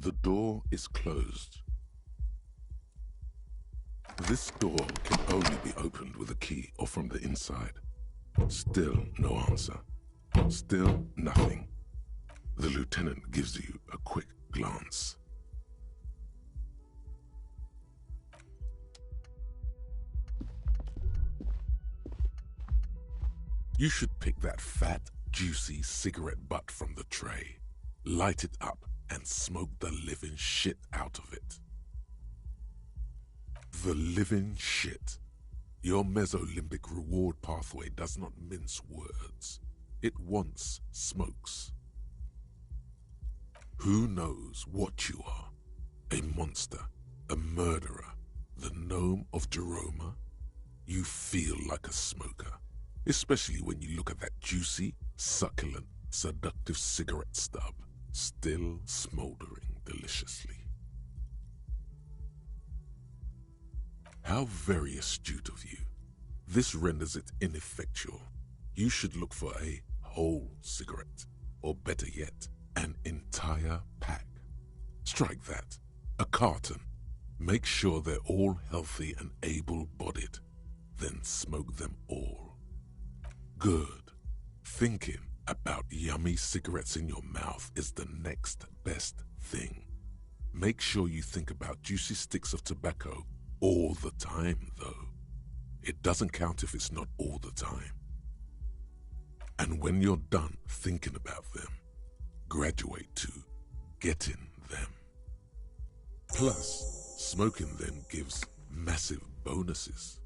The door is closed. This door can only be opened with a key or from the inside. Still no answer. Still nothing. The lieutenant gives you a quick glance. You should pick that fat, juicy cigarette butt from the tray, light it up, and smoke the living shit out of it. The living shit. Your mesolimbic reward pathway does not mince words. It wants smokes. Who knows what you are? A monster, a murderer, the gnome of Jeroma? You feel like a smoker, especially when you look at that juicy, succulent, seductive cigarette stub, still smoldering deliciously. How very astute of you. This renders it ineffectual. You should look for a whole cigarette, or better yet, an entire pack. Strike that. A carton. Make sure they're all healthy and able-bodied. Then smoke them all. Good. Thinking about yummy cigarettes in your mouth is the next best thing. Make sure you think about juicy sticks of tobacco all the time, though. It doesn't count if it's not all the time. And when you're done thinking about them, graduate to getting them. Plus, smoking them gives massive bonuses.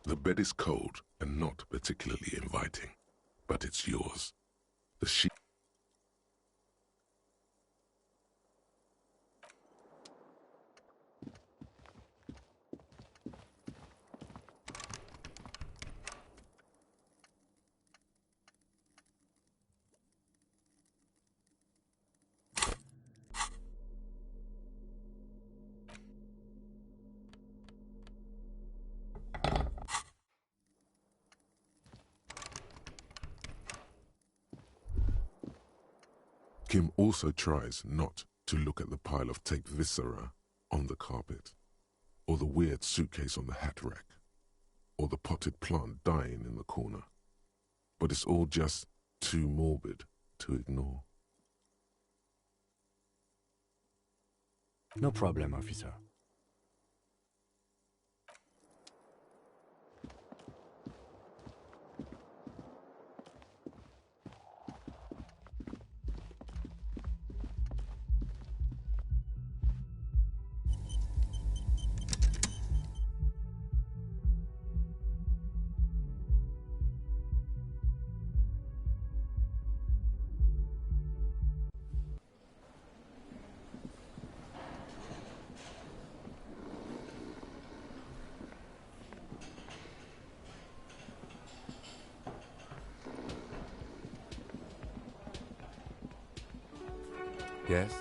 The bed is cold and not particularly inviting, but it's yours. The sheet. Kim also tries not to look at the pile of taped viscera on the carpet, or the weird suitcase on the hat rack, or the potted plant dying in the corner. But it's all just too morbid to ignore. No problem, officer. Yes?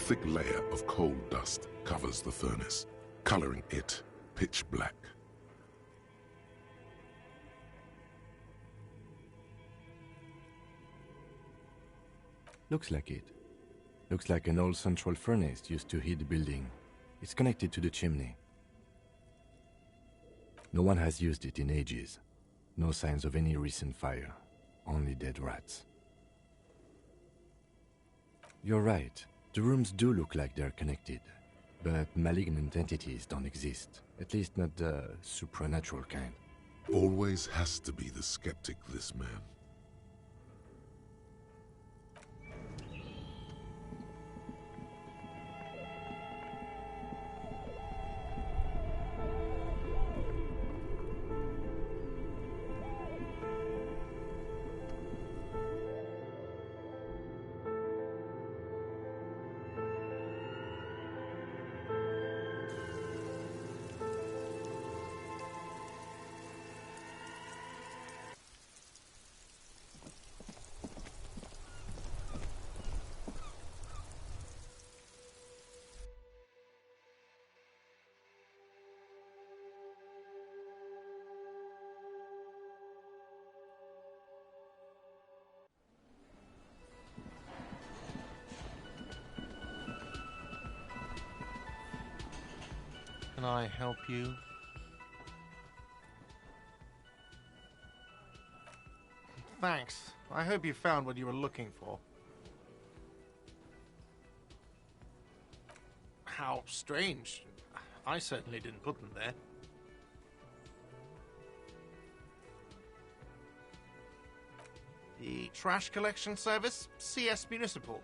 thick layer of coal dust covers the furnace, coloring it pitch black. Looks like it. Looks like an old central furnace used to heat the building. It's connected to the chimney. No one has used it in ages. No signs of any recent fire. Only dead rats. You're right. The rooms do look like they're connected. But malignant entities don't exist. At least not the supernatural kind. Always has to be the skeptic, this man. Can I help you? Thanks. I hope you found what you were looking for. How strange. I certainly didn't put them there. The trash collection service? CS Municipal.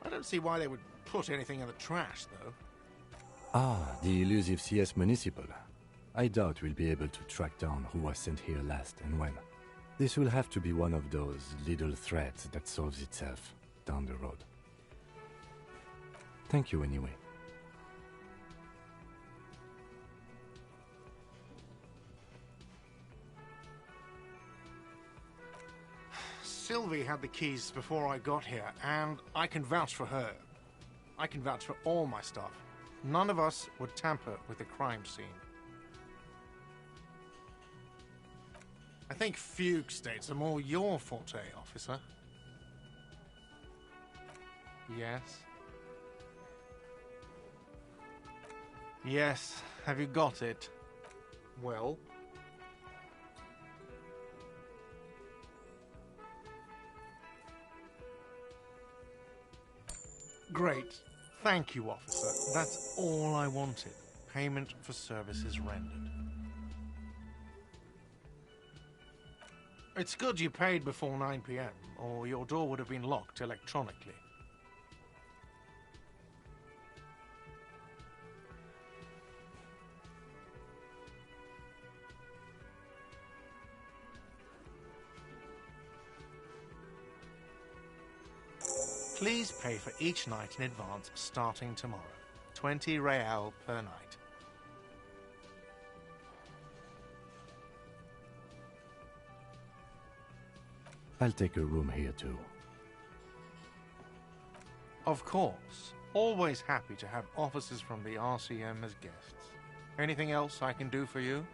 I don't see why they would put anything in the trash, though. Ah, the elusive CS Municipal. I doubt we'll be able to track down who was sent here last and when. This will have to be one of those little threads that solves itself down the road. Thank you anyway. Sylvie had the keys before I got here, and I can vouch for her. I can vouch for all my staff. None of us would tamper with the crime scene. I think fugue states are more your forte, officer. Yes? Yes, have you got it? Well? Great. Thank you, officer. That's all I wanted. Payment for services rendered. It's good you paid before 9 p.m., or your door would have been locked electronically. Please pay for each night in advance starting tomorrow. 20 real per night. I'll take a room here too. Of course. Always happy to have officers from the RCM as guests. Anything else I can do for you?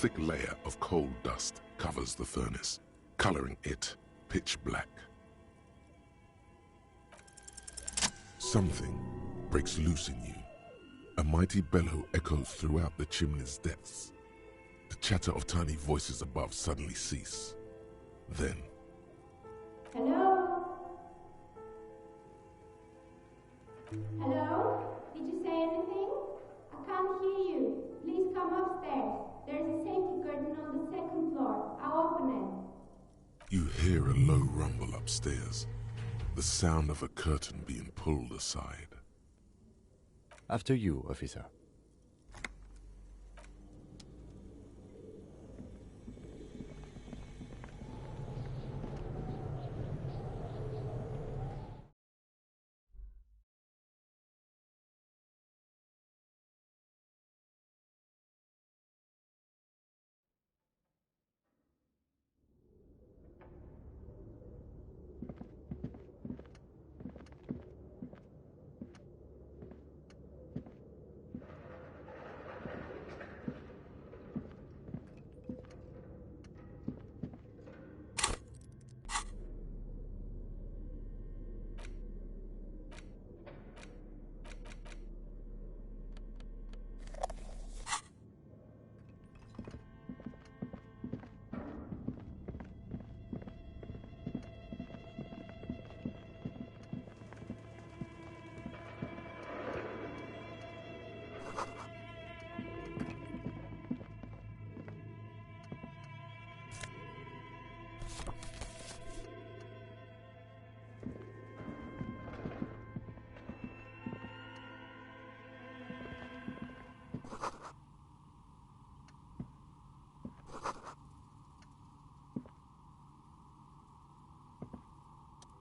thick layer of coal dust covers the furnace, coloring it pitch black. Something breaks loose in you. A mighty bellow echoes throughout the chimney's depths. The chatter of tiny voices above suddenly cease. Then... Hello? Hello? Did you say anything? I can't hear you. Please come upstairs. There's a safety curtain on the second floor. I'll open it. You hear a low rumble upstairs, the sound of a curtain being pulled aside. After you, officer.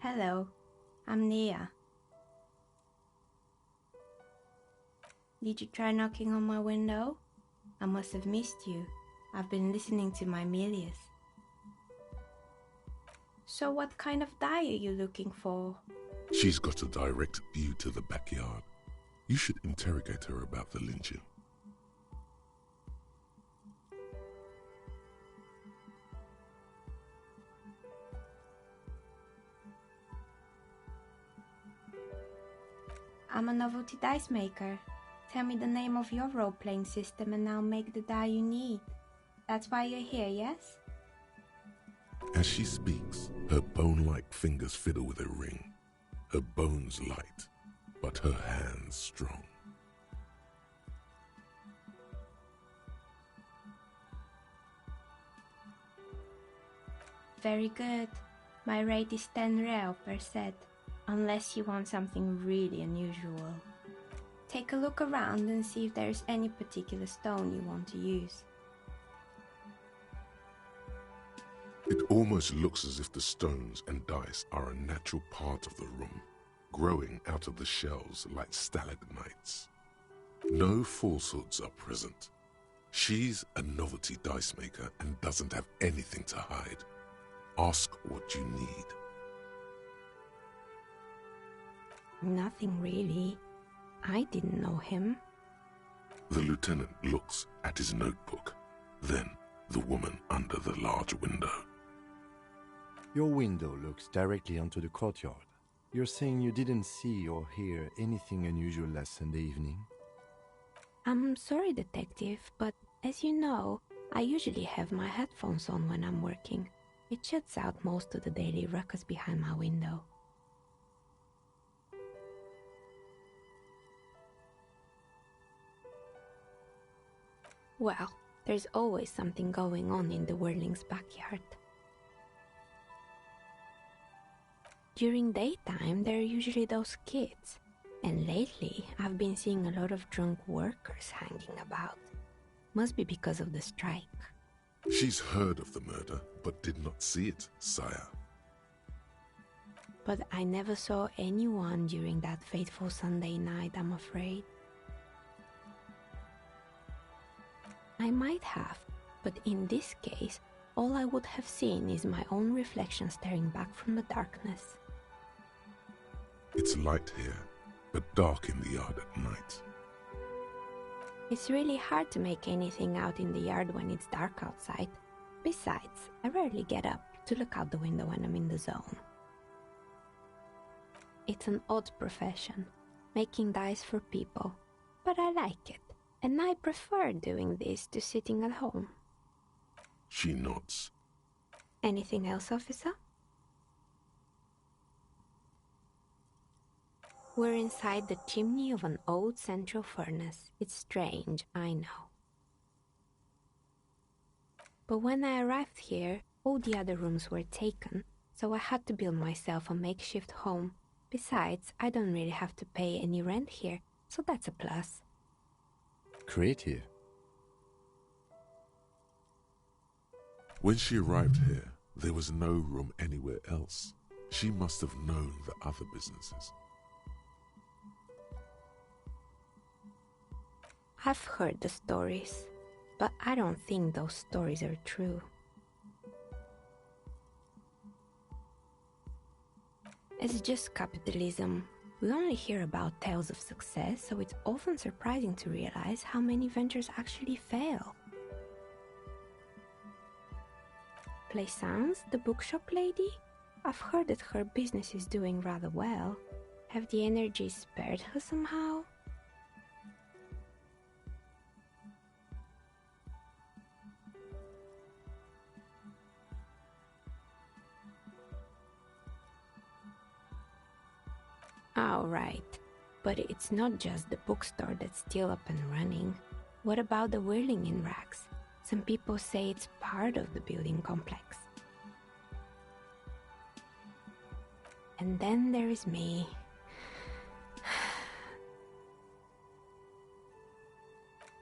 Hello, I'm Nia. Did you try knocking on my window? I must have missed you. I've been listening to my Milius. So what kind of dye are you looking for? She's got a direct view to the backyard. You should interrogate her about the lynching. I'm a novelty dice maker. Tell me the name of your role-playing system and I'll make the die you need. That's why you're here, yes? As she speaks, her bone-like fingers fiddle with a ring. Her bones light, but her hands strong. Very good. My rate is 10 real per set, unless you want something really unusual. Take a look around and see if there's any particular stone you want to use. It almost looks as if the stones and dice are a natural part of the room, growing out of the shells like stalagmites. No falsehoods are present. She's a novelty dice maker and doesn't have anything to hide. Ask what you need. Nothing really. I didn't know him. The lieutenant looks at his notebook, then the woman under the large window. Your window looks directly onto the courtyard. You're saying you didn't see or hear anything unusual last Sunday evening? I'm sorry, detective, but as you know, I usually have my headphones on when I'm working. It shuts out most of the daily ruckus behind my window. Well, there's always something going on in the Whirling's backyard. During daytime, there are usually those kids, and lately I've been seeing a lot of drunk workers hanging about. Must be because of the strike. She's heard of the murder, but did not see it, sire. But I never saw anyone during that fateful Sunday night, I'm afraid. I might have, but in this case, all I would have seen is my own reflection staring back from the darkness. It's light here, but dark in the yard at night. It's really hard to make anything out in the yard when it's dark outside. Besides, I rarely get up to look out the window when I'm in the zone. It's an odd profession, making dice for people, but I like it, and I prefer doing this to sitting at home. She nods. Anything else, officer? We're inside the chimney of an old central furnace. It's strange, I know. But when I arrived here, all the other rooms were taken, so I had to build myself a makeshift home. Besides, I don't really have to pay any rent here, so that's a plus. Creative. When she arrived here, there was no room anywhere else. She must have known the other businesses. I've heard the stories, but I don't think those stories are true. It's just capitalism. We only hear about tales of success, so it's often surprising to realize how many ventures actually fail. Plaisance, the bookshop lady? I've heard that her business is doing rather well. Have the energies spared her somehow? Oh, right. But it's not just the bookstore that's still up and running. What about the whirling in rags? Some people say it's part of the building complex. And then there is me.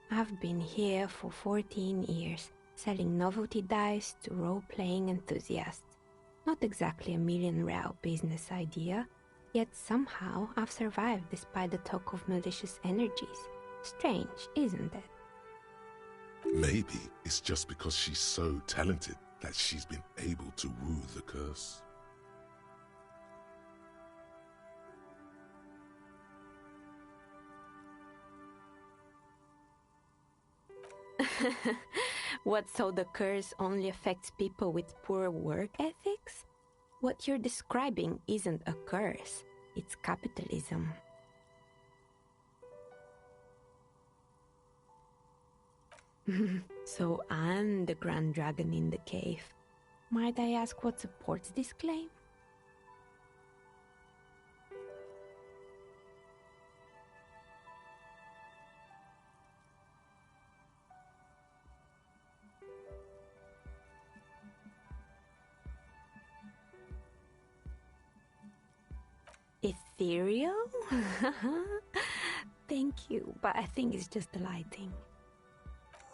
I've been here for 14 years, selling novelty dice to role-playing enthusiasts. Not exactly a million-real business idea, yet somehow I've survived despite the talk of malicious energies. Strange, isn't it? Maybe it's just because she's so talented that she's been able to woo the curse. What, so the curse only affects people with poor work ethics? What you're describing isn't a curse, it's capitalism. So I'm the grand dragon in the cave. Might I ask what supports this claim? Ethereal? Thank you, but I think it's just the lighting.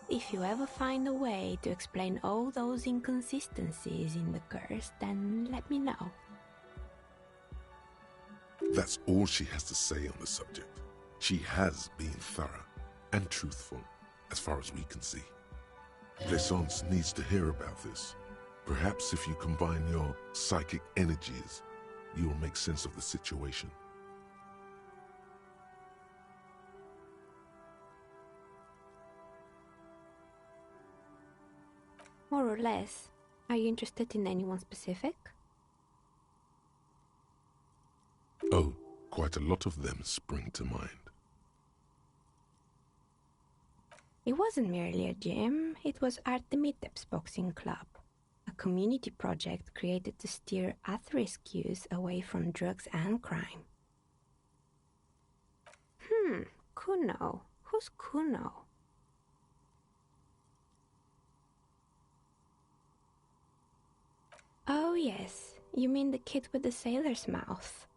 If you ever find a way to explain all those inconsistencies in the curse, then let me know. That's all she has to say on the subject. She has been thorough and truthful, as far as we can see. Plaisance needs to hear about this. Perhaps if you combine your psychic energies, you will make sense of the situation. More or less. Are you interested in anyone specific? Oh, quite a lot of them spring to mind. It wasn't merely a gym, it was Artemitep's boxing club, a community project created to steer at-risk youth away from drugs and crime. Kuno. Who's Kuno? Oh yes, you mean the kid with the sailor's mouth.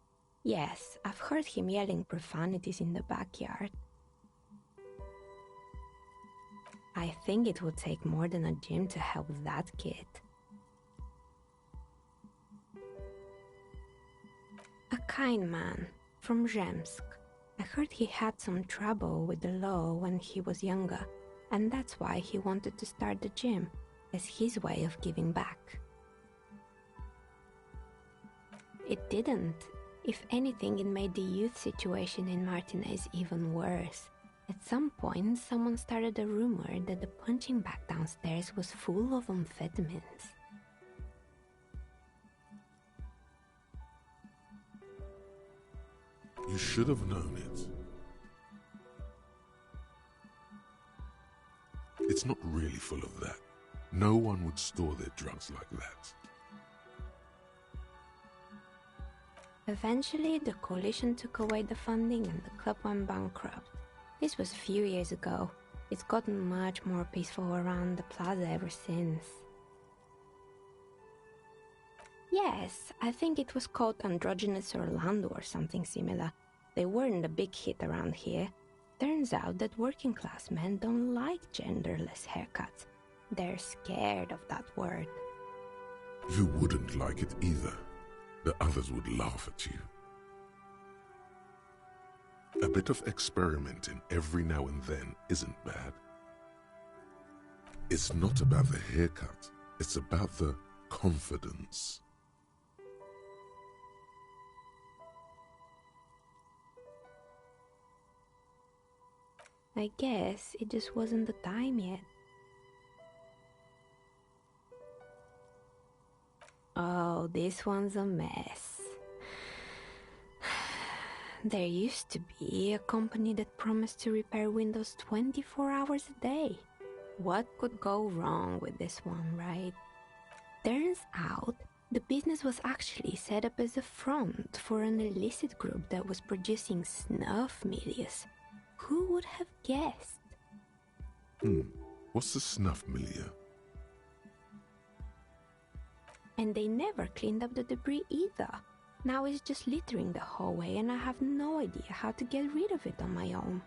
Yes, I've heard him yelling profanities in the backyard. I think it would take more than a gym to help that kid. A kind man from Zemsk. I heard he had some trouble with the law when he was younger, and that's why he wanted to start the gym, as his way of giving back. It didn't. If anything, it made the youth situation in Martinez even worse. At some point, someone started a rumor that the punching bag downstairs was full of amphetamines. You should have known it. It's not really full of that. No one would store their drugs like that. Eventually, the coalition took away the funding and the club went bankrupt. This was a few years ago. It's gotten much more peaceful around the plaza ever since. Yes, I think it was called Androgynous Orlando or something similar. They weren't a big hit around here. Turns out that working class men don't like genderless haircuts. They're scared of that word. You wouldn't like it either. The others would laugh at you. A bit of experimenting every now and then isn't bad. It's not about the haircut, it's about the confidence. I guess it just wasn't the time yet. Oh, this one's a mess. There used to be a company that promised to repair windows 24 hours a day. What could go wrong with this one, right? Turns out, the business was actually set up as a front for an illicit group that was producing snuff milias. Who would have guessed? What's a snuff milieu? And they never cleaned up the debris either. Now it's just littering the hallway and I have no idea how to get rid of it on my own.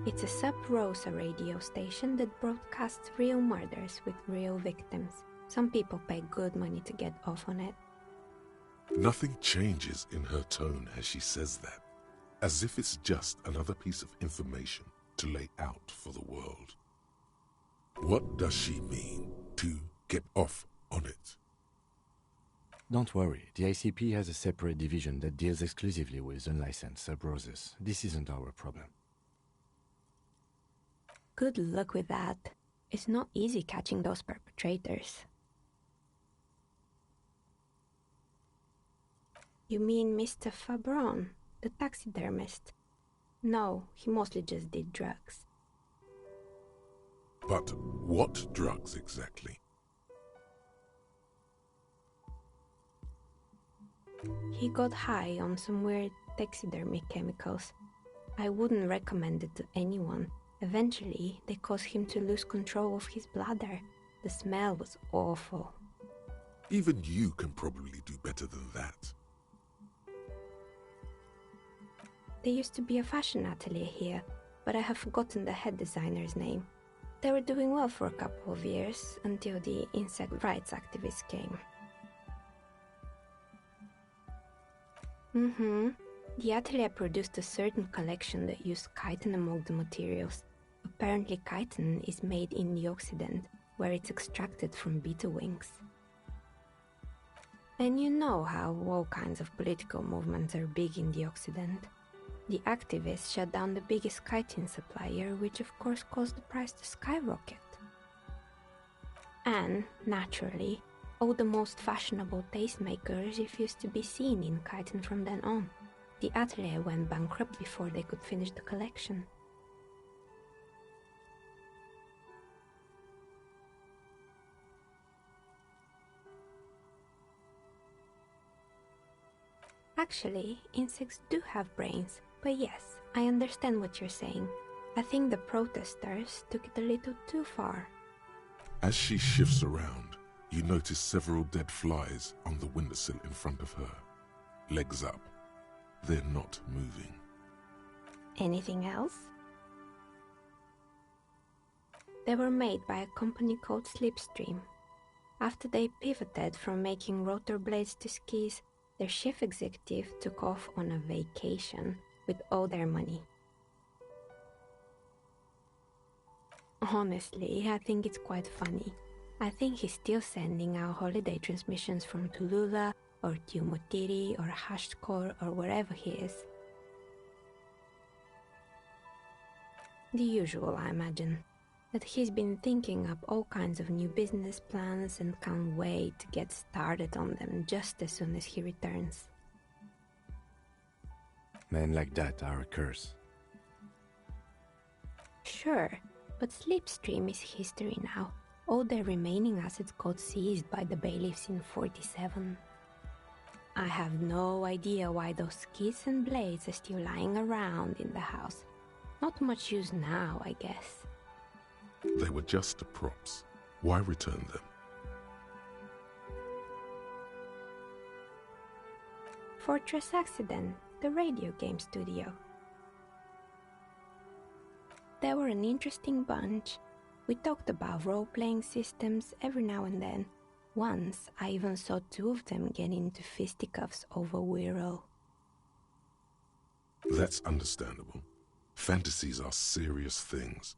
It's a Sub Rosa radio station that broadcasts real murders with real victims. Some people pay good money to get off on it. Nothing changes in her tone as she says that, as if it's just another piece of information to lay out for the world. What does she mean to get off on it? Don't worry, the ICP has a separate division that deals exclusively with unlicensed sub-roses. This isn't our problem. Good luck with that. It's not easy catching those perpetrators. You mean Mr. Fabron, the taxidermist? No, he mostly just did drugs. But what drugs exactly? He got high on some weird taxidermy chemicals. I wouldn't recommend it to anyone. Eventually, they caused him to lose control of his bladder. The smell was awful. Even you can probably do better than that. There used to be a fashion atelier here, but I have forgotten the head designer's name. They were doing well for a couple of years, until the insect rights activists came. The atelier produced a certain collection that used chitin among the materials. Apparently chitin is made in the Occident, where it's extracted from beetle wings. And you know how all kinds of political movements are big in the Occident. The activists shut down the biggest chitin supplier, which of course caused the price to skyrocket. And, naturally, all the most fashionable tastemakers refused to be seen in chitin from then on. The atelier went bankrupt before they could finish the collection. Actually, insects do have brains, but yes, I understand what you're saying. I think the protesters took it a little too far. As she shifts around, you notice several dead flies on the windowsill in front of her. Legs up. They're not moving. Anything else? They were made by a company called Slipstream. After they pivoted from making rotor blades to skis, their chief executive took off on a vacation with all their money. Honestly, I think it's quite funny. I think he's still sending out holiday transmissions from Tulula or Tiumotiri or Hashkor or wherever he is. The usual, I imagine. That he's been thinking up all kinds of new business plans and can't wait to get started on them just as soon as he returns. Men like that are a curse. Sure, but Slipstream is history now. All their remaining assets got seized by the bailiffs in 47. I have no idea why those skis and blades are still lying around in the house. Not much use now, I guess. They were just props. Why return them? Fortress Accident, the radio game studio. They were an interesting bunch. We talked about role-playing systems every now and then. Once, I even saw two of them get into fisticuffs over Wirral. That's understandable. Fantasies are serious things.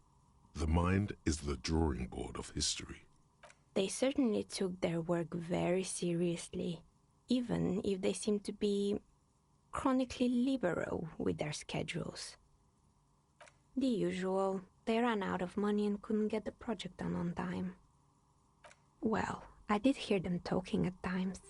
The mind is the drawing board of history. They certainly took their work very seriously, even if they seemed to be chronically liberal with their schedules. The usual, they ran out of money and couldn't get the project done on time. Well, I did hear them talking at times.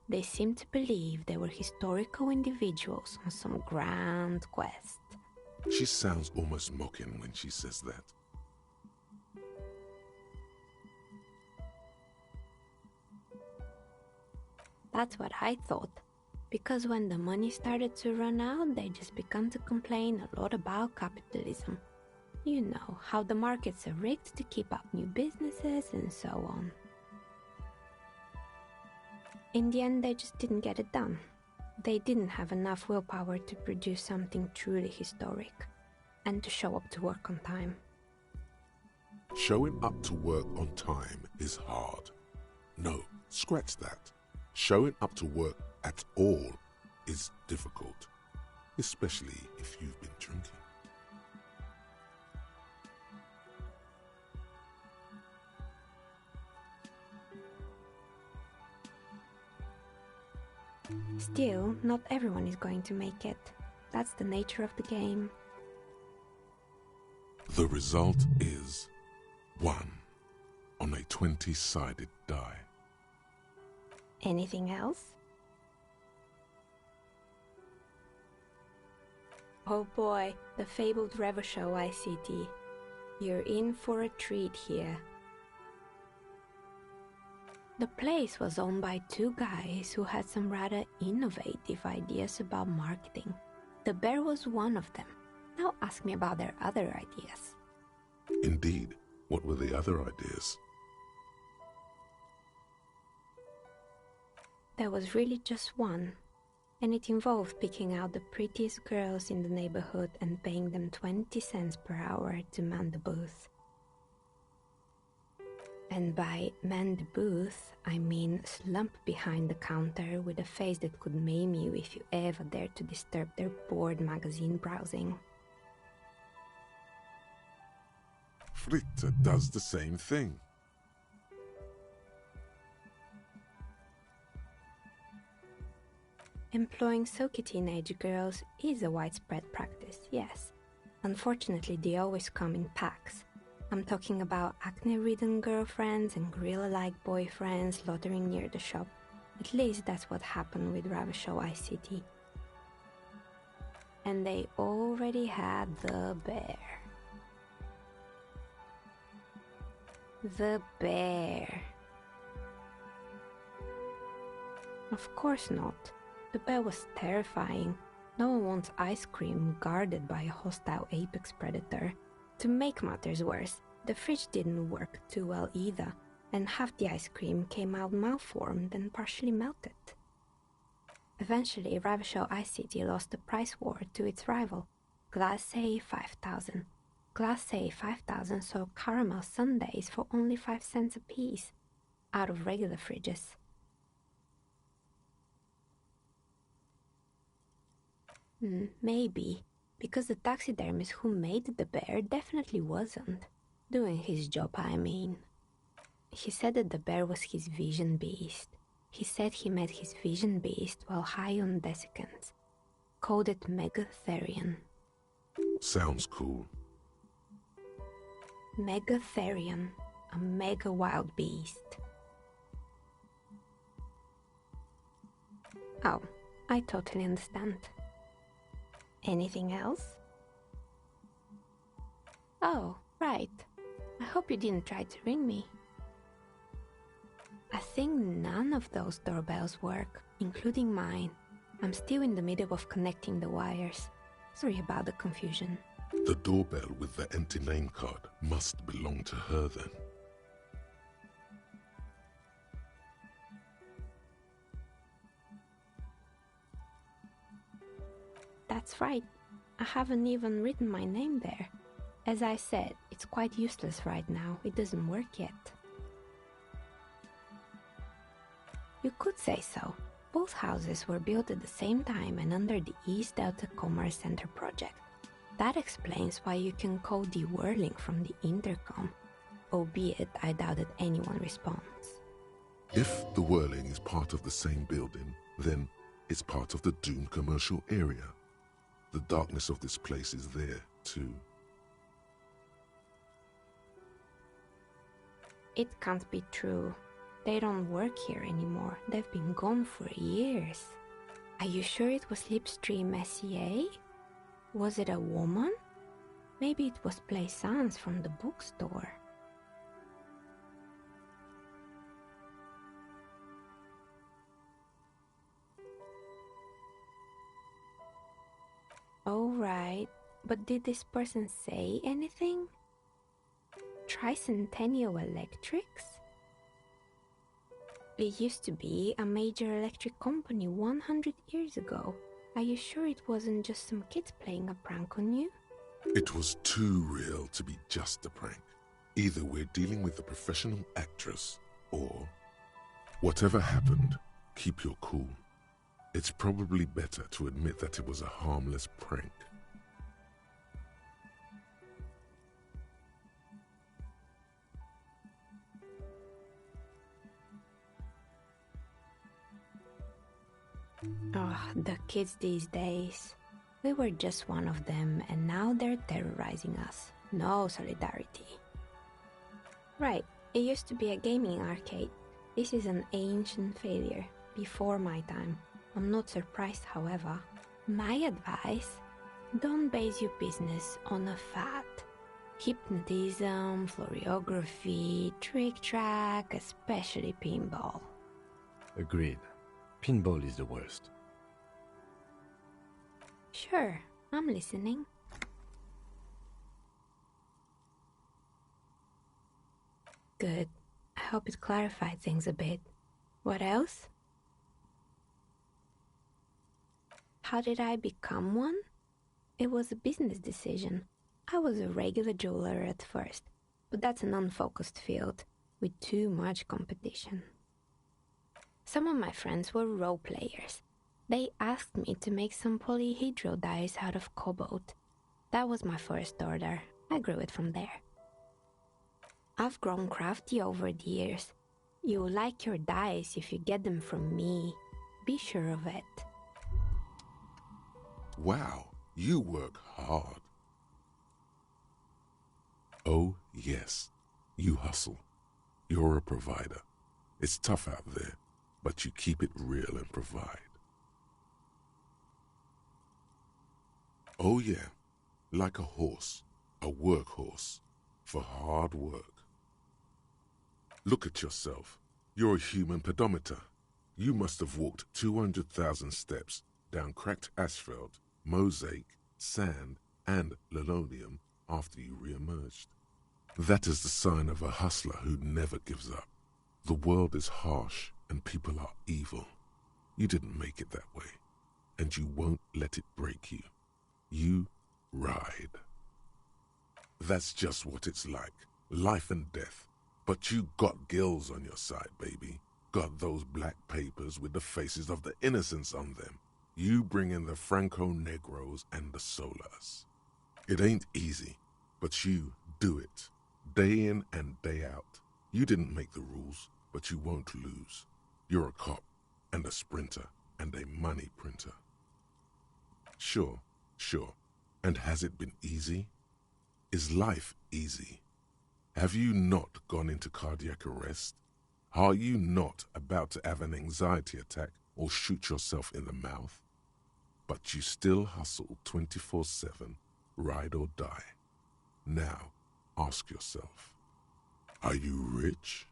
They seemed to believe they were historical individuals on some grand quest. She sounds almost mocking when she says that. That's what I thought. Because when the money started to run out, they just began to complain a lot about capitalism. You know, how the markets are rigged to keep up new businesses and so on. In the end, they just didn't get it done. They didn't have enough willpower to produce something truly historic, and to show up to work on time. Showing up to work on time is hard. No, scratch that. Showing up to work at all is difficult, especially if you've been drinking. Still, not everyone is going to make it. That's the nature of the game. The result is 1 on a 20-sided die. Anything else? Oh boy, the fabled Revachol ICT. You're in for a treat here. The place was owned by two guys who had some rather innovative ideas about marketing. The bear was one of them. Now ask me about their other ideas. Indeed, what were the other ideas? There was really just one, and it involved picking out the prettiest girls in the neighborhood and paying them 20 cents per hour to man the booth. And by man the booth, I mean slump behind the counter with a face that could maim you if you ever dared to disturb their bored magazine browsing. Fritta does the same thing. Employing silky teenage girls is a widespread practice, yes. Unfortunately, they always come in packs. I'm talking about acne-ridden girlfriends and gorilla-like boyfriends loitering near the shop. At least that's what happened with Revachol ICT. And they already had the bear. The bear. Of course not. The bear was terrifying. No one wants ice cream guarded by a hostile apex predator. To make matters worse, the fridge didn't work too well either, and half the ice cream came out malformed and partially melted. Eventually, Revachol ICT lost the price war to its rival, Glacé 5000. Glacé 5000 sold caramel sundaes for only 5 cents a piece, out of regular fridges. Maybe. Because the taxidermist who made the bear definitely wasn't. Doing his job, I mean. He said that the bear was his vision beast. He said he met his vision beast while high on desiccants. Called it Megatherion. Sounds cool. Megatherion. A mega wild beast. Oh, I totally understand. Anything else? Oh, right. I hope you didn't try to ring me. I think none of those doorbells work, including mine. I'm still in the middle of connecting the wires. Sorry about the confusion. The doorbell with the empty name card must belong to her then. That's right. I haven't even written my name there. As I said, it's quite useless right now. It doesn't work yet. You could say so. Both houses were built at the same time and under the East Delta Commerce Center project. That explains why you can call the whirling from the intercom, albeit I doubt that anyone responds. If the whirling is part of the same building, then it's part of the Dune commercial area. The darkness of this place is there, too. It can't be true. They don't work here anymore. They've been gone for years. Are you sure it was Slipstream SEA? Was it a woman? Maybe it was Plaisance from the bookstore. All right, but did this person say anything? Tricentennial Electrics? It used to be a major electric company 100 years ago. Are you sure it wasn't just some kids playing a prank on you? It was too real to be just a prank. Either we're dealing with a professional actress, or... Whatever happened, keep your cool. It's probably better to admit that it was a harmless prank. Oh, the kids these days. We were just one of them, and now they're terrorizing us. No solidarity. Right, it used to be a gaming arcade. This is an ancient failure, before my time. I'm not surprised, however. My advice? Don't base your business on a fad. Hypnotism, floriography, trick-track, especially pinball. Agreed. Pinball is the worst. Sure, I'm listening. Good. I hope it clarified things a bit. What else? How did I become one? It was a business decision. I was a regular jeweler at first, but that's an unfocused field with too much competition. Some of my friends were role players. They asked me to make some polyhedral dice out of cobalt. That was my first order. I grew it from there. I've grown crafty over the years. You'll like your dice if you get them from me. Be sure of it. Wow, you work hard. Oh, yes, you hustle. You're a provider. It's tough out there, but you keep it real and provide. Oh, yeah, like a horse, a workhorse, for hard work. Look at yourself. You're a human pedometer. You must have walked 200,000 steps down cracked asphalt, mosaic, sand, and linoleum after you re-emerged. That is the sign of a hustler who never gives up. The world is harsh and people are evil. You didn't make it that way, and you won't let it break you. You ride. That's just what it's like, life and death. But you got gills on your side, baby. Got those black papers with the faces of the innocents on them. You bring in the Franco-Negros and the Solas. It ain't easy, but you do it. Day in and day out. You didn't make the rules, but you won't lose. You're a cop, and a sprinter, and a money printer. Sure. And has it been easy? Is life easy? Have you not gone into cardiac arrest? Are you not about to have an anxiety attack or shoot yourself in the mouth? But you still hustle 24/7, ride or die. Now, ask yourself, are you rich?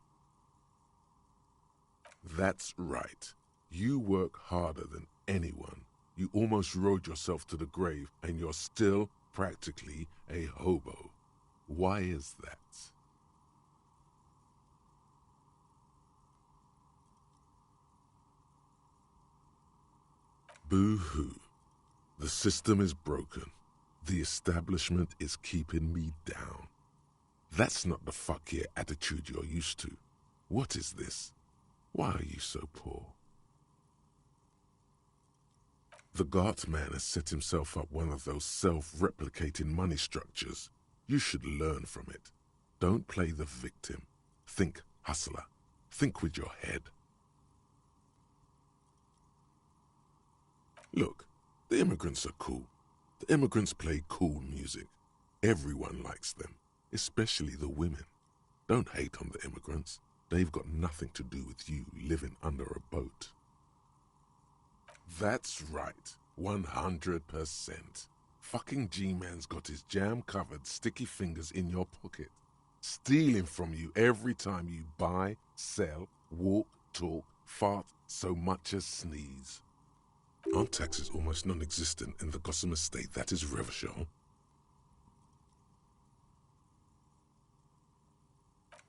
That's right. You work harder than anyone. You almost rode yourself to the grave, and you're still practically a hobo. Why is that? Boo-hoo. The system is broken. The establishment is keeping me down. That's not the fuck yeah attitude you're used to. What is this? Why are you so poor? The Guardsman has set himself up one of those self-replicating money structures. You should learn from it. Don't play the victim. Think hustler. Think with your head. Look, the immigrants are cool. The immigrants play cool music. Everyone likes them, especially the women. Don't hate on the immigrants. They've got nothing to do with you living under a boat. That's right, 100%. Fucking G-Man's got his jam-covered sticky fingers in your pocket, stealing from you every time you buy, sell, walk, talk, fart, so much as sneeze. Aren't taxes almost non-existent in the Gotham estate that is Revachol?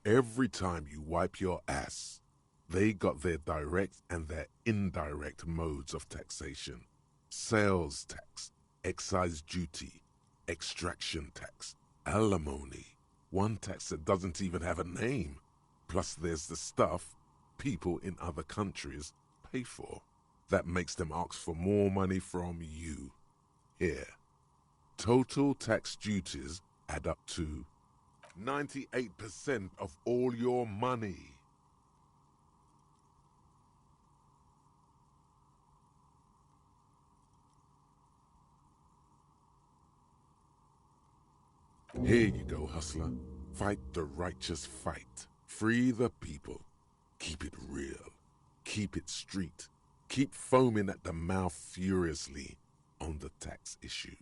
Every time you wipe your ass, they got their direct and their indirect modes of taxation. Sales tax, excise duty, extraction tax, alimony. One tax that doesn't even have a name. Plus there's the stuff people in other countries pay for. That makes them ask for more money from you. Here. Total tax duties add up to 98% of all your money. Here you go, hustler. Fight the righteous fight. Free the people. Keep it real. Keep it street. Keep foaming at the mouth furiously on the tax issue.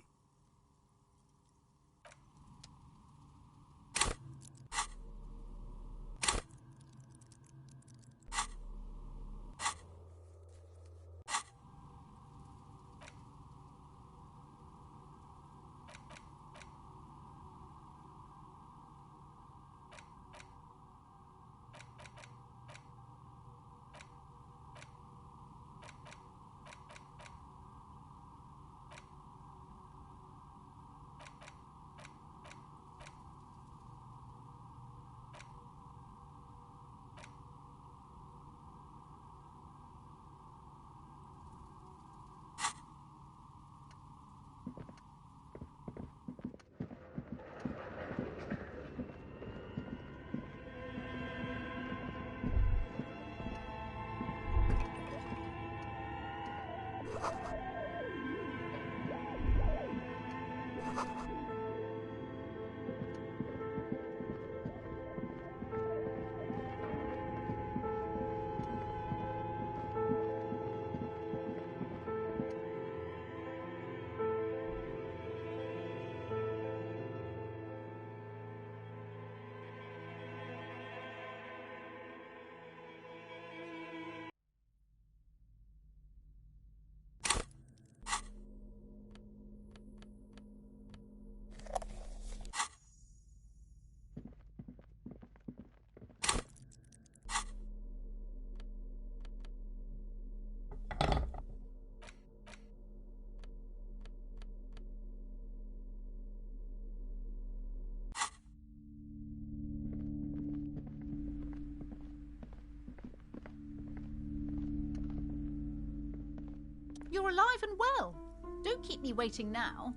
You're alive and well. Don't keep me waiting now.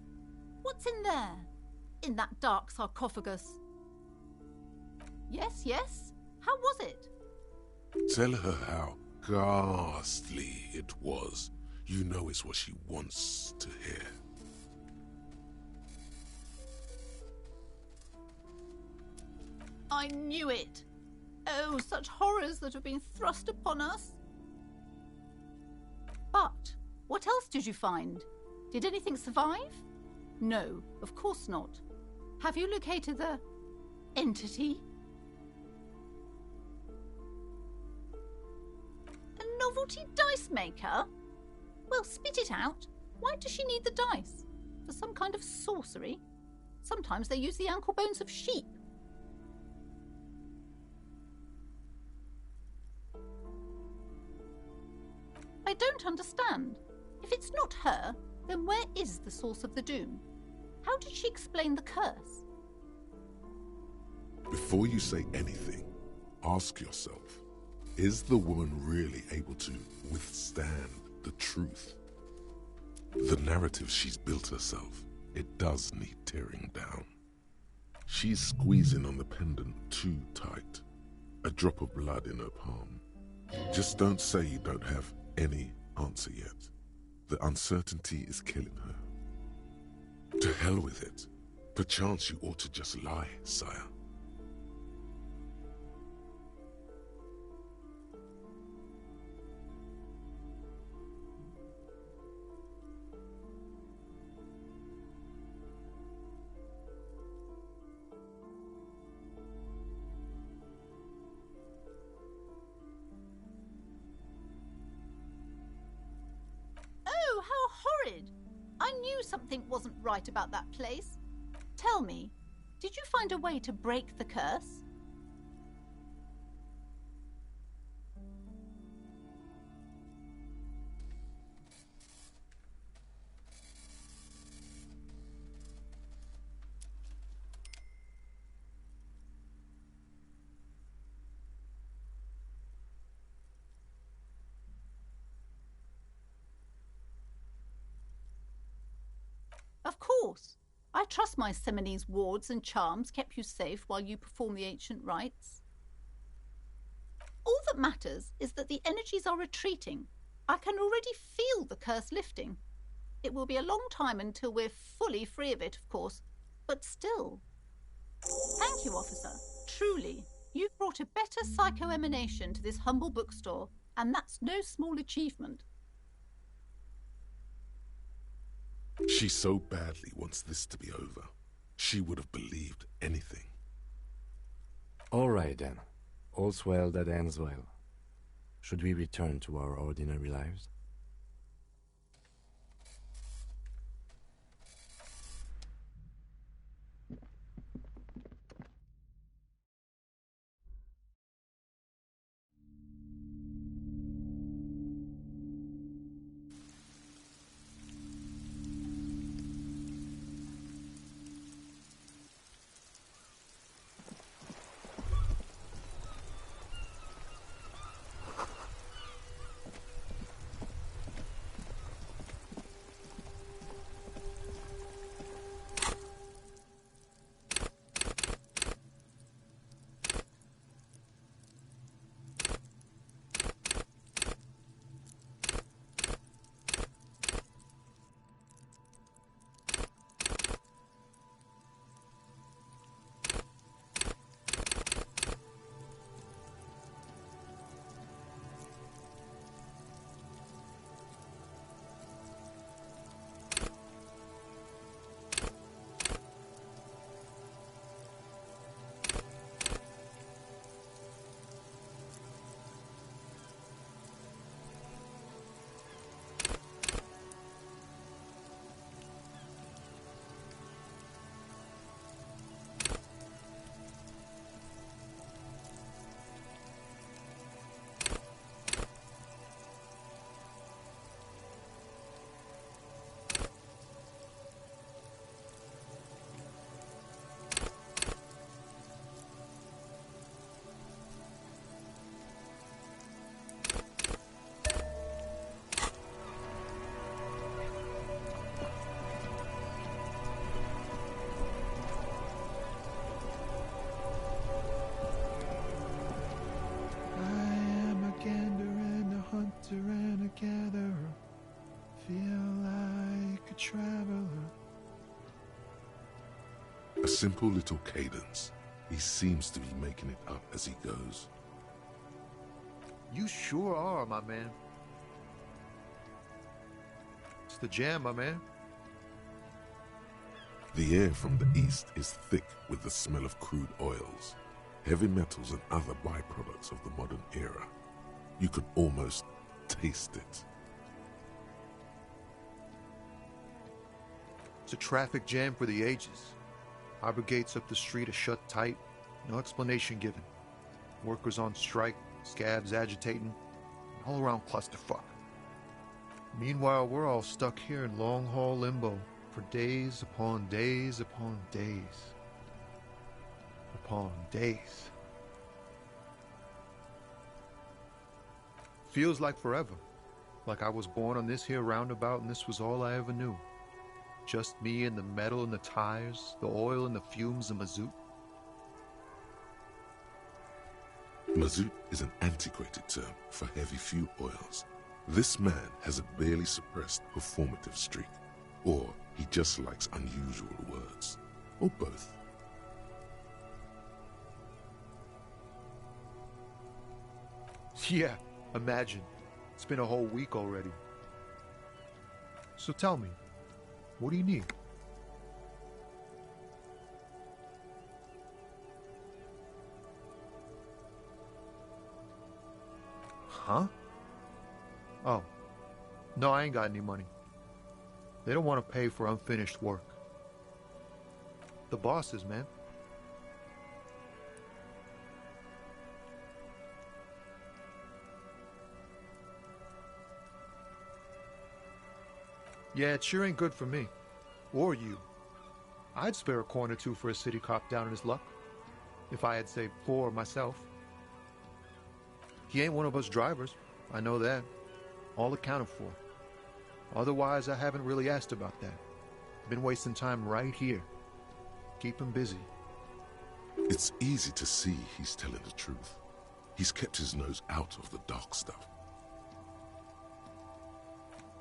What's in there? In that dark sarcophagus? Yes, yes. How was it? Tell her how ghastly it was. You know it's what she wants to hear. I knew it. Oh, such horrors that have been thrust upon us. But what else did you find? Did anything survive? No, of course not. Have you located the entity? A novelty dice maker? Well, spit it out. Why does she need the dice? For some kind of sorcery? Sometimes they use the ankle bones of sheep. I don't understand. If it's not her, then where is the source of the doom? How did she explain the curse? Before you say anything, ask yourself, is the woman really able to withstand the truth? The narrative she's built herself, it does need tearing down. She's squeezing on the pendant too tight. A drop of blood in her palm. Just don't say you don't have any answer yet. The uncertainty is killing her. To hell with it. Perchance you ought to just lie, sire. Oh, how horrid! I knew something wasn't right about that place. Tell me, did you find a way to break the curse? Of course. I trust my Seminole's wards and charms kept you safe while you perform the ancient rites. All that matters is that the energies are retreating. I can already feel the curse lifting. It will be a long time until we're fully free of it, of course, but still. Thank you, officer. Truly, you've brought a better psycho-emanation to this humble bookstore, and that's no small achievement. She so badly wants this to be over. She would have believed anything. All right, then. All's well that ends well. Should we return to our ordinary lives? a traveler. A simple little cadence. He seems to be making it up as he goes. You sure are, my man. It's the jam, my man. The air from the east is thick with the smell of crude oils, heavy metals and other byproducts of the modern era. You could almost taste it. It's a traffic jam for the ages. Harbor gates up the street are shut tight, no explanation given. Workers on strike, scabs agitating, an all-around clusterfuck. Meanwhile, we're all stuck here in long-haul limbo for days upon days upon days upon days. Feels like forever, like I was born on this here roundabout and this was all I ever knew. Just me and the metal and the tires, the oil and the fumes of mazout. Mazout is an antiquated term for heavy fuel oils. This man has a barely suppressed performative streak, or he just likes unusual words, or both. Yeah, imagine. It's been a whole week already. So tell me, what do you need? Huh? Oh. No, I ain't got any money. They don't want to pay for unfinished work. The bosses, man. Yeah, it sure ain't good for me. Or you. I'd spare a coin or two for a city cop down in his luck. If I had saved 4 myself. He ain't one of us drivers. I know that. All accounted for. Otherwise, I haven't really asked about that. Been wasting time right here. Keep him busy. It's easy to see he's telling the truth. He's kept his nose out of the dark stuff.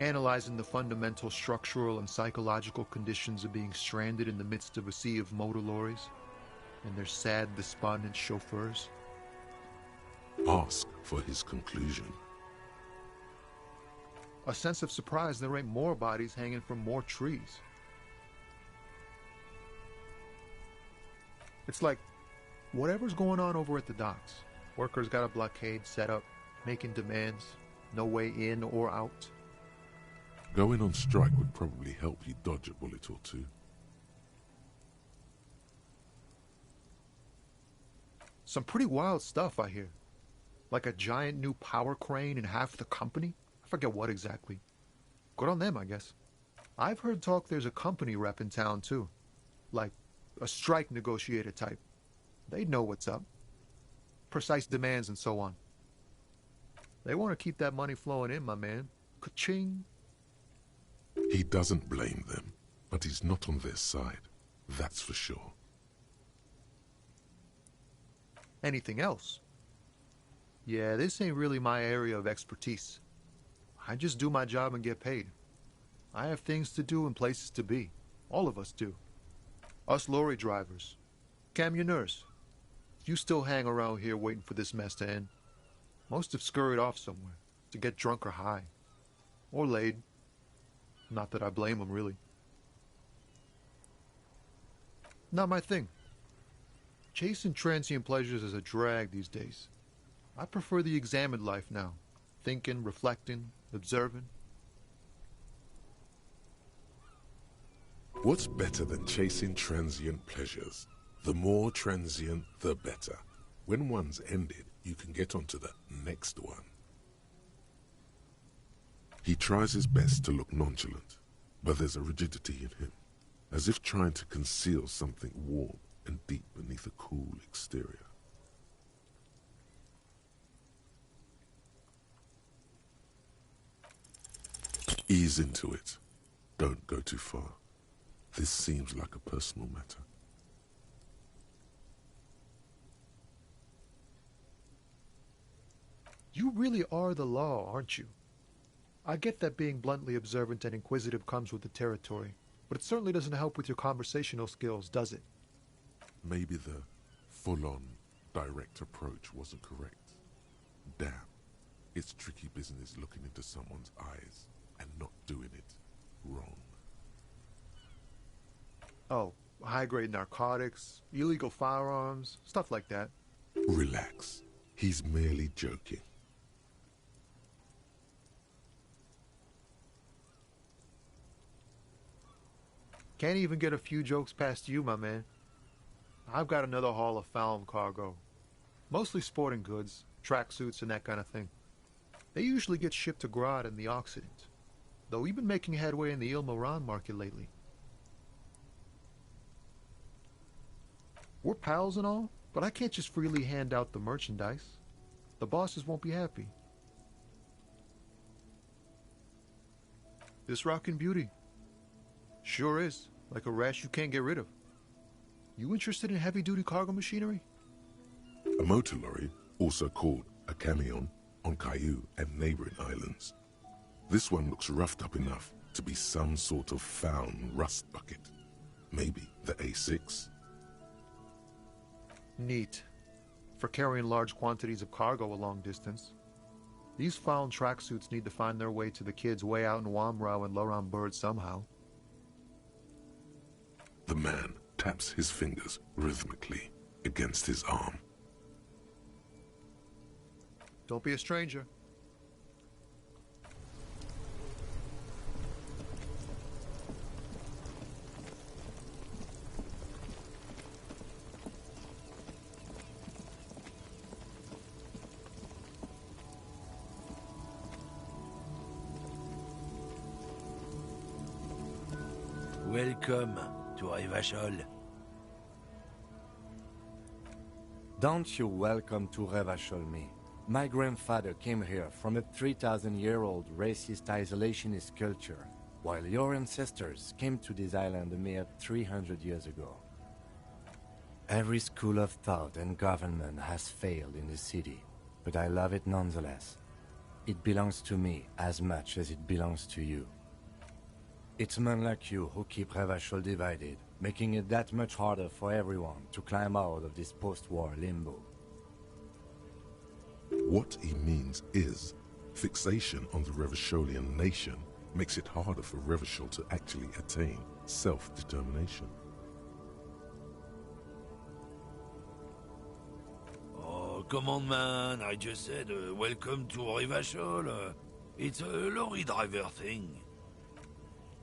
Analyzing the fundamental structural and psychological conditions of being stranded in the midst of a sea of motor lorries and their sad, despondent chauffeurs. Ask for his conclusion. A sense of surprise there ain't more bodies hanging from more trees. It's like, whatever's going on over at the docks, workers got a blockade set up, making demands, no way in or out. Going on strike would probably help you dodge a bullet or two. Some pretty wild stuff, I hear. Like a giant new power crane in half the company? I forget what exactly. Good on them, I guess. I've heard talk there's a company rep in town, too. Like a strike negotiator type. They'd know what's up. Precise demands and so on. They want to keep that money flowing in, my man. Ka-ching. He doesn't blame them, but he's not on their side. That's for sure. Anything else? Yeah, this ain't really my area of expertise. I just do my job and get paid. I have things to do and places to be. All of us do. Us lorry drivers. Camionneurs. You still hang around here waiting for this mess to end. Most have scurried off somewhere to get drunk or high. Or laid. Not that I blame them, really. Not my thing. Chasing transient pleasures is a drag these days. I prefer the examined life now. Thinking, reflecting, observing. What's better than chasing transient pleasures? The more transient, the better. When one's ended, you can get on to the next one. He tries his best to look nonchalant, but there's a rigidity in him, as if trying to conceal something warm and deep beneath a cool exterior. Ease into it. Don't go too far. This seems like a personal matter. You really are the law, aren't you? I get that being bluntly observant and inquisitive comes with the territory, but it certainly doesn't help with your conversational skills, does it? Maybe the full-on, direct approach wasn't correct. Damn, it's tricky business looking into someone's eyes and not doing it wrong. Oh, high-grade narcotics, illegal firearms, stuff like that. Relax. He's merely joking. Can't even get a few jokes past you, my man. I've got another haul of found cargo. Mostly sporting goods, tracksuits, and that kind of thing. They usually get shipped to Grad in the Occident, though we've been making headway in the Il-Moran market lately. We're pals and all, but I can't just freely hand out the merchandise. The bosses won't be happy. This rockin' beauty. Sure is, like a rash you can't get rid of. You interested in heavy-duty cargo machinery? A motor lorry, also called a camion, on Caillou and neighboring islands. This one looks roughed up enough to be some sort of found rust bucket. Maybe the A6? Neat. For carrying large quantities of cargo a long distance. These found tracksuits need to find their way to the kids way out in Wamrau and Loran Bird somehow. The man taps his fingers rhythmically against his arm. Don't be a stranger. Welcome to Revachol. Don't you welcome to Revachol me. My grandfather came here from a 3,000-year-old racist isolationist culture, while your ancestors came to this island a mere 300 years ago. Every school of thought and government has failed in the city, but I love it nonetheless. It belongs to me as much as it belongs to you. It's men like you who keep Revachol divided, making it that much harder for everyone to climb out of this post-war limbo. What he means is, fixation on the Revacholian nation makes it harder for Revachol to actually attain self-determination. Oh, come on, man. I just said welcome to Revachol. It's a lorry driver thing.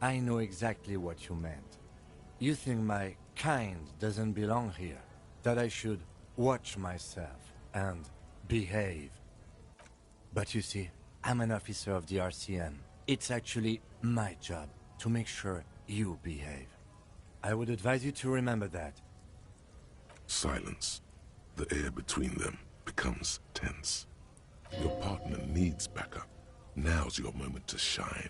I know exactly what you meant. You think my kind doesn't belong here, that I should watch myself and behave. But you see, I'm an officer of the RCM. It's actually my job to make sure you behave. I would advise you to remember that. Silence. The air between them becomes tense. Your partner needs backup. Now's your moment to shine.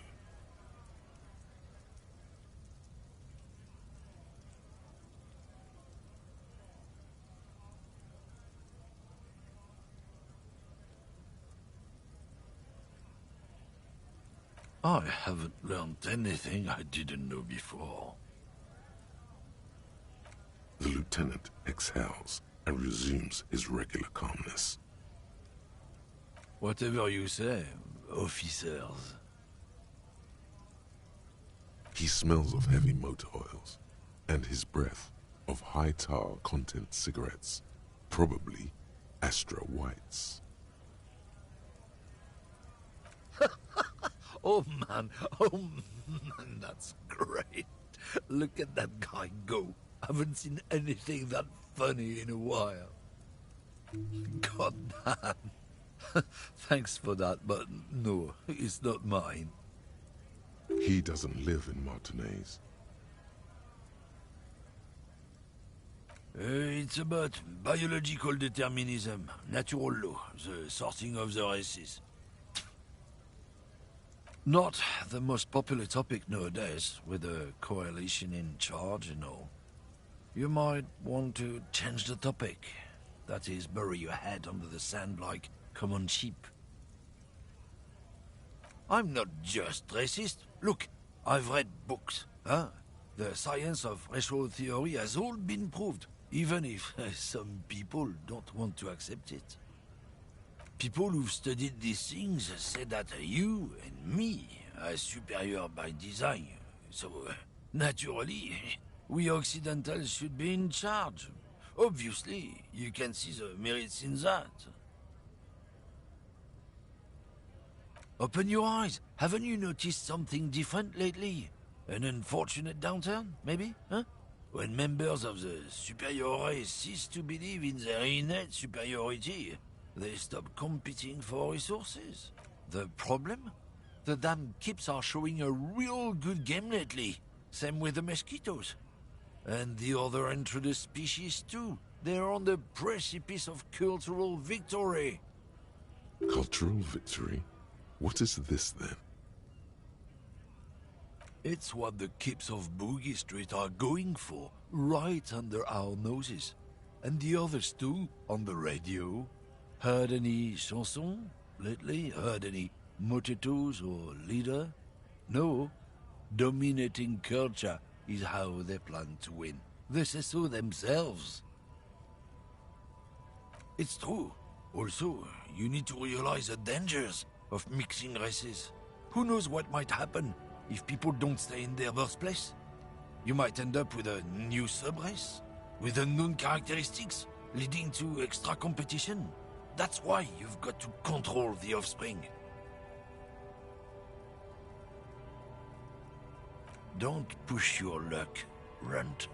I haven't learned anything I didn't know before. The lieutenant exhales and resumes his regular calmness. Whatever you say, officers. He smells of heavy motor oils, and his breath of high tar content cigarettes, probably Astra Whites. Oh man, that's great. Look at that guy go. Haven't seen anything that funny in a while. God damn. Thanks for that, but no, it's not mine. He doesn't live in Martinez. It's about biological determinism, natural law, the sorting of the races. Not the most popular topic nowadays, with the coalition in charge and all. You might want to change the topic. That is, bury your head under the sand like common sheep. I'm not just racist. Look, I've read books, huh? The science of racial theory has all been proved, even if some people don't want to accept it. People who've studied these things say that you and me are superior by design. So, naturally, we Occidentals should be in charge. Obviously, you can see the merits in that. Open your eyes. Haven't you noticed something different lately? An unfortunate downturn, maybe? Huh? When members of the superior race cease to believe in their innate superiority, they stop competing for resources. The problem? The damn Kips are showing a real good game lately. Same with the mosquitoes. And the other introduced species too. They're on the precipice of cultural victory. Cultural victory? What is this then? It's what the Kips of Boogie Street are going for, right under our noses. And the others too, on the radio. Heard any chansons lately? Heard any motetos or leader? No. Dominating culture is how they plan to win. They say so themselves. It's true. Also, you need to realize the dangers of mixing races. Who knows what might happen if people don't stay in their birthplace? You might end up with a new sub-race, with unknown characteristics, leading to extra competition. That's why you've got to control the offspring. Don't push your luck, Runt.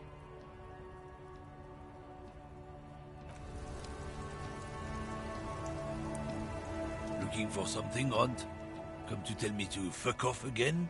Looking for something, Runt? Come to tell me to fuck off again?